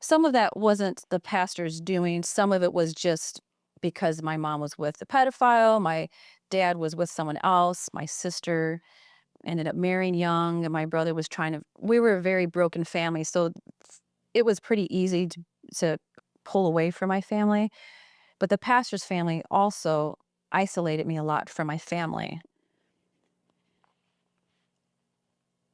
Some of that wasn't the pastor's doing. Some of it was just because my mom was with a pedophile, my dad was with someone else, my sister ended up marrying young, and my brother was trying to we were a very broken family, so it was pretty easy to pull away from my family, but the pastor's family also isolated me a lot from my family.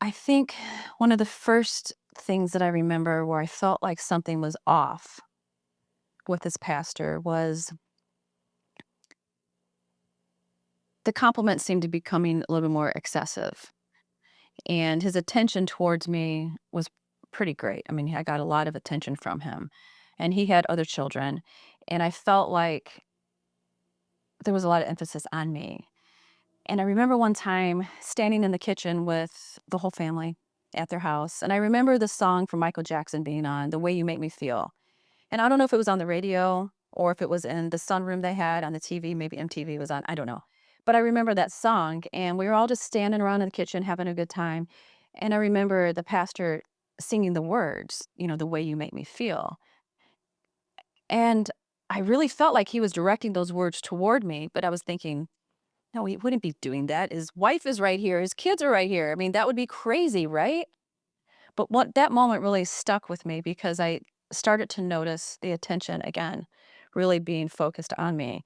I think one of the first things that I remember where I felt like something was off with this pastor was the compliments seemed to be becoming a little bit more excessive, and his attention towards me was pretty great. I mean, I got a lot of attention from him, and he had other children, and I felt like there was a lot of emphasis on me. And I remember one time standing in the kitchen with the whole family at their house, and I remember the song from Michael Jackson being on, "The Way You Make Me Feel." And I don't know if it was on the radio or if it was in the sunroom they had on the TV, maybe MTV was on, I don't know. But I remember that song, and we were all just standing around in the kitchen having a good time. And I remember the pastor singing the words, "The way you make me feel." And I really felt like he was directing those words toward me, but I was thinking, no, he wouldn't be doing that. His wife is right here. His kids are right here. I mean, that would be crazy, right? But what that moment really stuck with me because I started to notice the attention again really being focused on me.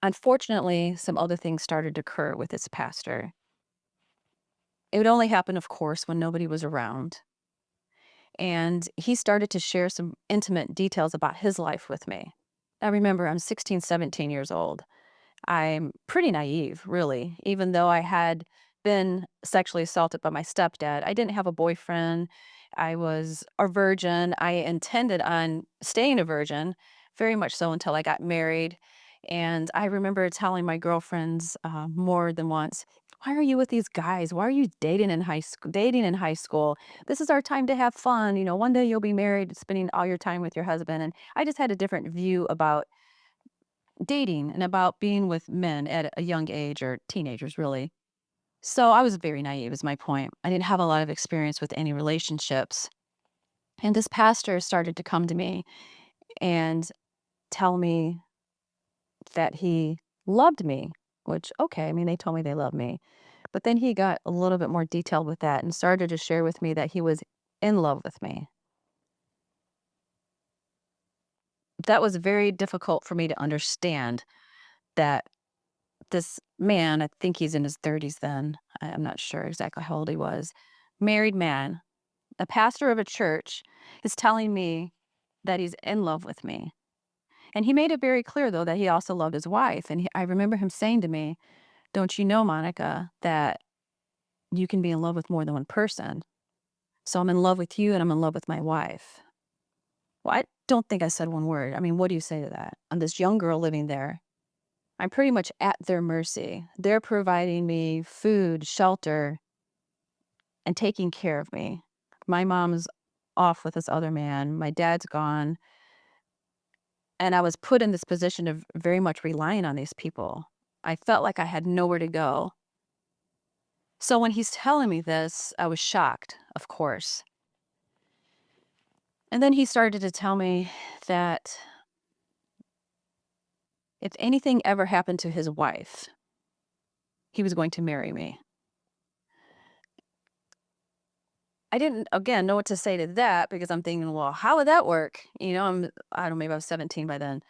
Unfortunately, some other things started to occur with this pastor. It would only happen, of course, when nobody was around. And he started to share some intimate details about his life with me. I remember I'm 16, 17 years old. I'm pretty naive, really. Even though I had been sexually assaulted by my stepdad, I didn't have a boyfriend. I was a virgin. I intended on staying a virgin, very much so until I got married. And I remember telling my girlfriends more than once, "Why are you with these guys? Why are you dating in high school? Dating in high school? This is our time to have fun. One day you'll be married, spending all your time with your husband." And I just had a different view about dating and about being with men at a young age or teenagers, really. So I was very naive, is my point. I didn't have a lot of experience with any relationships. And this pastor started to come to me and tell me that he loved me, which, okay, I mean, they told me they loved me. But then he got a little bit more detailed with that and started to share with me that he was in love with me. That was very difficult for me to understand that this man, I think he's in his 30s then, I'm not sure exactly how old he was, married man, a pastor of a church, is telling me that he's in love with me. And he made it very clear, though, that he also loved his wife. And I remember him saying to me, "Don't you know, Monica, that you can be in love with more than one person? So I'm in love with you and I'm in love with my wife." Well, I don't think I said one word. I mean, what do you say to that? I'm this young girl living there. I'm pretty much at their mercy. They're providing me food, shelter, and taking care of me. My mom's off with this other man. My dad's gone. And I was put in this position of very much relying on these people. I felt like I had nowhere to go. So when he's telling me this, I was shocked, of course. And then he started to tell me that if anything ever happened to his wife, he was going to marry me. I didn't, again, know what to say to that because I'm thinking, well, how would that work? I don't know, maybe I was 17 by then.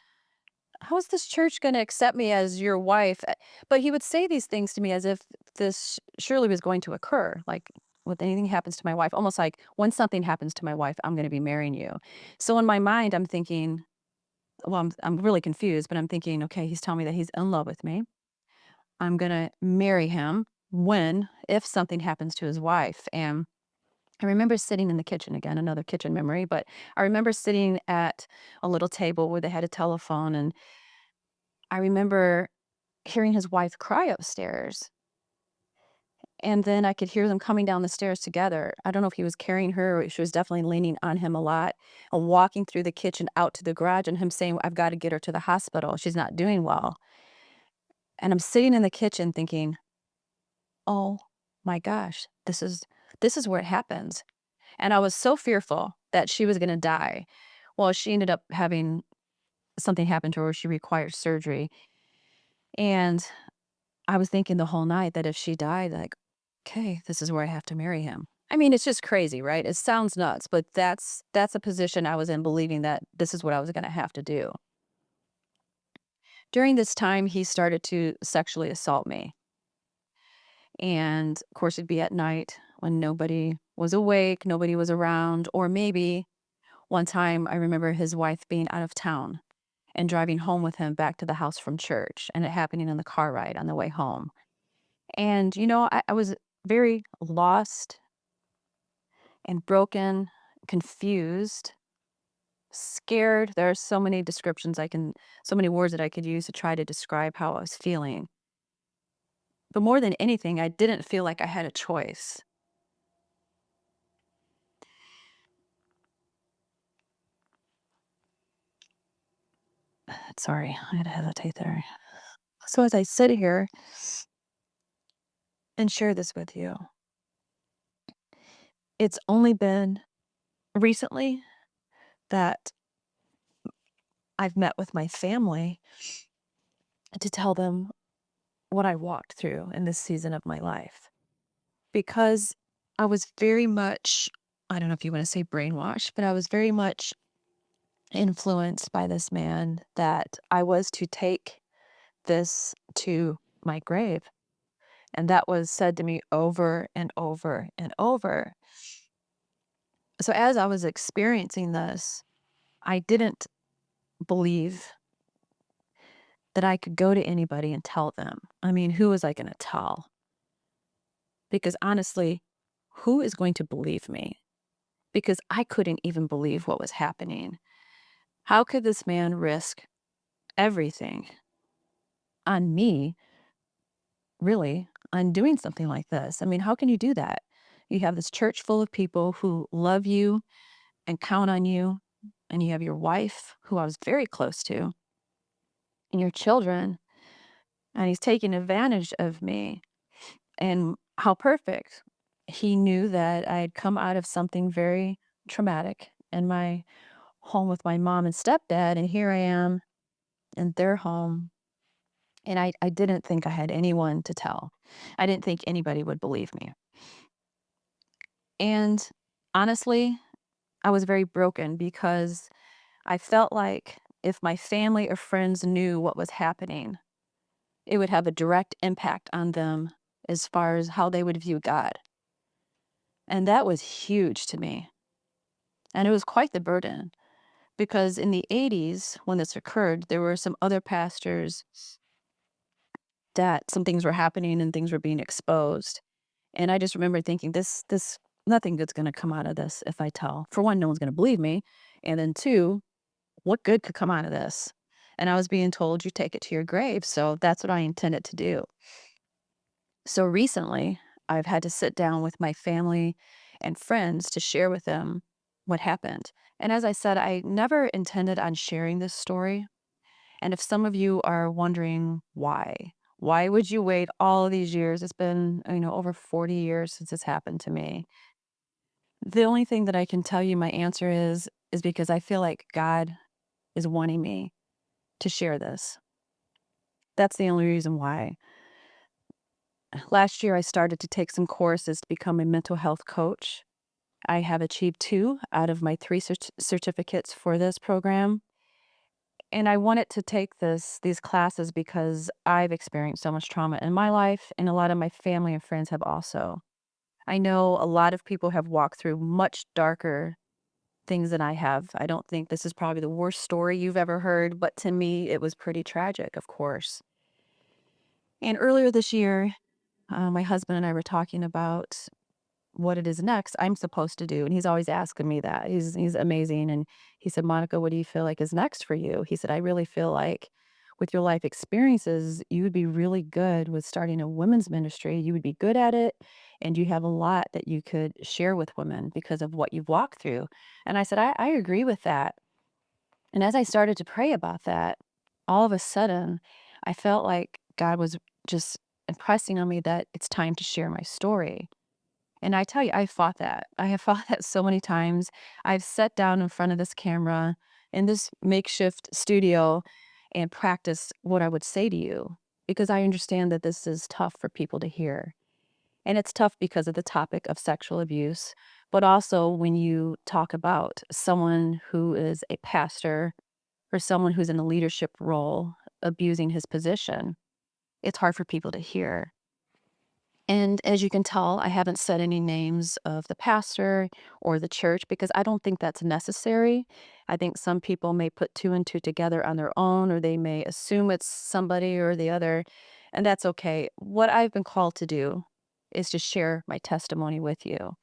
How is this church going to accept me as your wife? But he would say these things to me as if this surely was going to occur. Like, when anything happens to my wife, almost like when something happens to my wife, I'm going to be marrying you. So in my mind, I'm thinking, well, I'm really confused, but I'm thinking, okay, he's telling me that he's in love with me. I'm going to marry him if something happens to his wife. And I remember sitting in the kitchen again, another kitchen memory, but I remember sitting at a little table where they had a telephone. And I remember hearing his wife cry upstairs. And then I could hear them coming down the stairs together. I don't know if he was carrying her or she was definitely leaning on him a lot and walking through the kitchen out to the garage and him saying, "I've got to get her to the hospital. She's not doing well." And I'm sitting in the kitchen thinking, "Oh my gosh, this is where it happens." And I was so fearful that she was going to die Well, she ended up having something happen to her where she required surgery, and I was thinking the whole night that if she died, like, "Okay, this is where I have to marry him." I mean, it's just crazy, right? It sounds nuts, but that's a position I was in, believing that this is what I was gonna have to do. During this time, he started to sexually assault me, and, of course, it'd be at night when nobody was awake, nobody was around, or maybe one time I remember his wife being out of town and driving home with him back to the house from church, and it happening in the car ride on the way home. And, I was very lost and broken, confused, scared. There are so many so many words that I could use to try to describe how I was feeling. But more than anything, I didn't feel like I had a choice. Sorry, I had to hesitate there. So as I sit here and share this with you, it's only been recently that I've met with my family to tell them what I walked through in this season of my life. Because I was very much, I don't know if you want to say brainwashed, but I was very much influenced by this man that I was to take this to my grave. And that was said to me over and over and over. So as I was experiencing this, I didn't believe that I could go to anybody and tell them. I mean, who was I going to tell? Because honestly, who is going to believe me? Because I couldn't even believe what was happening. How could this man risk everything on me, really, on doing something like this? I mean, how can you do that? You have this church full of people who love you and count on you, and you have your wife, who I was very close to, and your children, and he's taking advantage of me. And how perfect. He knew that I had come out of something very traumatic in my home with my mom and stepdad, and here I am in their home. And I didn't think I had anyone to tell. I didn't think anybody would believe me. And honestly, I was very broken because I felt like if my family or friends knew what was happening, it would have a direct impact on them as far as how they would view God. And that was huge to me. And it was quite the burden because in the 80s, when this occurred, there were some other pastors that some things were happening and things were being exposed. And I just remember thinking, this, nothing good's going to come out of this if I tell. For one, no one's going to believe me. And then two, what good could come out of this? And I was being told, you take it to your grave. So that's what I intended to do. So recently, I've had to sit down with my family and friends to share with them what happened. And as I said, I never intended on sharing this story. And if some of you are wondering why would you wait all of these years? It's been, over 40 years since this happened to me. The only thing that I can tell you my answer is because I feel like God is wanting me to share this. That's the only reason why. Last year, I started to take some courses to become a mental health coach. I have achieved 2 out of my 3 certificates for this program, and I wanted to take these classes because I've experienced so much trauma in my life, and a lot of my family and friends have also. I know a lot of people have walked through much darker things than I have. I don't think this is probably the worst story you've ever heard, but to me, it was pretty tragic, of course. And earlier this year, my husband and I were talking about what it is next I'm supposed to do, and he's always asking me that. He's amazing, and he said, "Monica, what do you feel like is next for you?" He said, "I really feel like with your life experiences, you would be really good with starting a women's ministry. You would be good at it, and you have a lot that you could share with women because of what you've walked through." And I said, "I agree with that." And as I started to pray about that, all of a sudden, I felt like God was just impressing on me that it's time to share my story. And I tell you, I fought that. I have fought that so many times. I've sat down in front of this camera in this makeshift studio and practiced what I would say to you because I understand that this is tough for people to hear. And it's tough because of the topic of sexual abuse, but also when you talk about someone who is a pastor or someone who's in a leadership role abusing his position, it's hard for people to hear. And as you can tell, I haven't said any names of the pastor or the church because I don't think that's necessary. I think some people may put two and two together on their own, or they may assume it's somebody or the other, and that's okay. What I've been called to do is to share my testimony with you.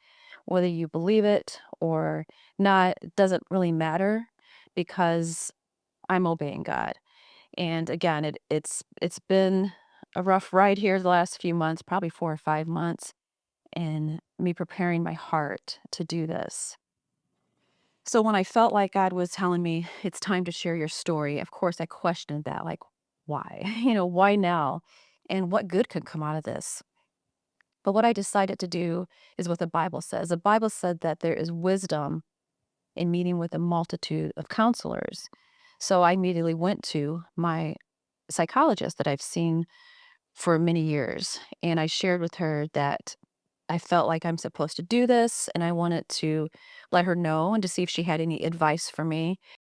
Whether you believe it or not, it doesn't really matter because I'm obeying God. And again, it's been a rough ride here the last few months, probably 4 or 5 months, and me preparing my heart to do this. So when I felt like God was telling me, "It's time to share your story," of course, I questioned that, like, "Why?" "Why now? And what good could come out of this?" But what I decided to do is what the Bible says. The Bible said that there is wisdom in meeting with a multitude of counselors. So I immediately went to my psychologist that I've seen for many years. And I shared with her that I felt like I'm supposed to do this and I wanted to let her know and to see if she had any advice for me.